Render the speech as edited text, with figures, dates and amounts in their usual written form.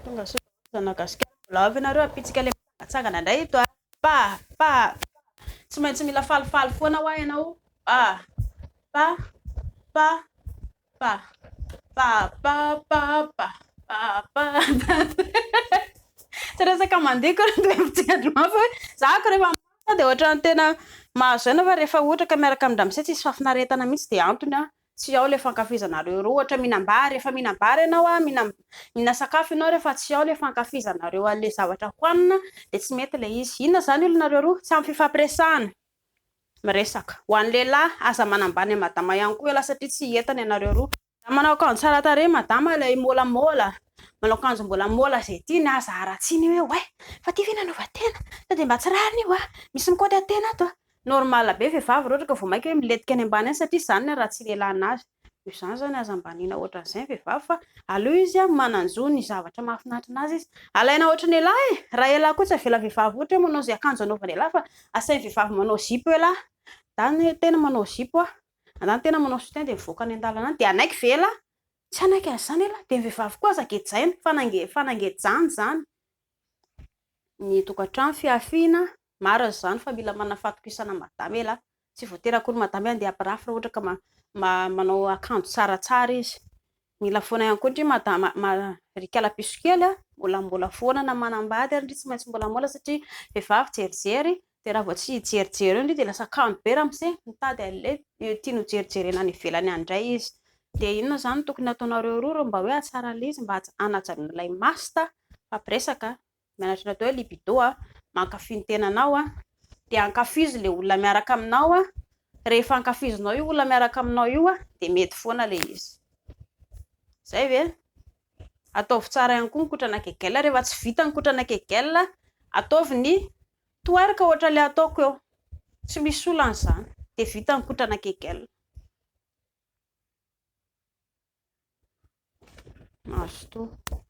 tonga sozana gasikara mbola avy ianareo apitsika le matsangana indray ito a pa tsy maintsy mila falifaly foana ho ianao pa pa tsy resaka mandeha koa dia mitsendry mafy hoe zako rehefa dia ohatran'ny tena mahazo aina fa rehefa ohatra ka miaraka amin'ny ramose tsisy fafinaretana mihitsy dia antony a tsy ao le fankafizanareo roa ohatra mihinam-bary rehefa mihinam-bary ianao a mihina sakafo ianao rehefa tsy ao le fankafizanareo an'le zavatra hoanina dia tsy mety le izy inona zany olonareo roa tsy amin'ny fifampiresahana miresaka ho an'ny lehilahy aza manambany madama ihany koa ela satria tsy entana ianareo roa manao akanjo tsara tarehy madama ilay môlamôla manao akanjo mbola môla zay tiany aza aratsiny hoe fa ty ve nanaovan-tena sa dia mba tsy rariny io misy mikôty atena ato normal be vehivavy ohatra ka vao mainka hoe miletika any ambany any satria zany ny raha tsy lehilahynazy io zany zany aza mbanina ohatran'izay vehivavy fa aleo izy a mananjo ny zavatra mahafinaritra anazy izy alaina ohatra ny lahy raha elahy koa tsy avela vehivavy ohatra hoe manao zay akanjo anaovan'ny lahy fa asainy vehivavy manao zipo elahy zany tena manao zipo andany tena manao soutien dia mivoaka any an-dalana any dia anaiky vela tsy anaiky an'izany ela dia vehivavy koa aza gejaina fanangejany zany ny tokantrano fiafiana maro zany fa mila manafatokisana madama ela tsy voatery akory madama andeha ampirafy raha ohatra ka manao akanjo tsaratsara izy mila foana ihany koa ndry madama rikala piso kely mbola foana na manambady ary tsy maintsy mbola mola satria vehivavy jerijery dia raha vao tsy jerijery io dia lasa kamo be ramose mitady an'le tiano jerijerena any ivelany andray izy dia inona zany tokony ataonareo roa mba hoe atsara le izy mba anajanon'ilay masta fampiresaka mianatra natao hoe libido mankafy ny tenanao dia ankafizo le olona miaraka aminao rehefa ankafizinao io olona miaraka aminao io dia mety foana le izy zay ve ataovy tsara ihany koa nikotrana kegel rehefa tsy vita nikotrana kegel ataovy ny toerika ohatra le ataoko eo tsy misy olan'izany dia vita nikotrana kegel mazotoa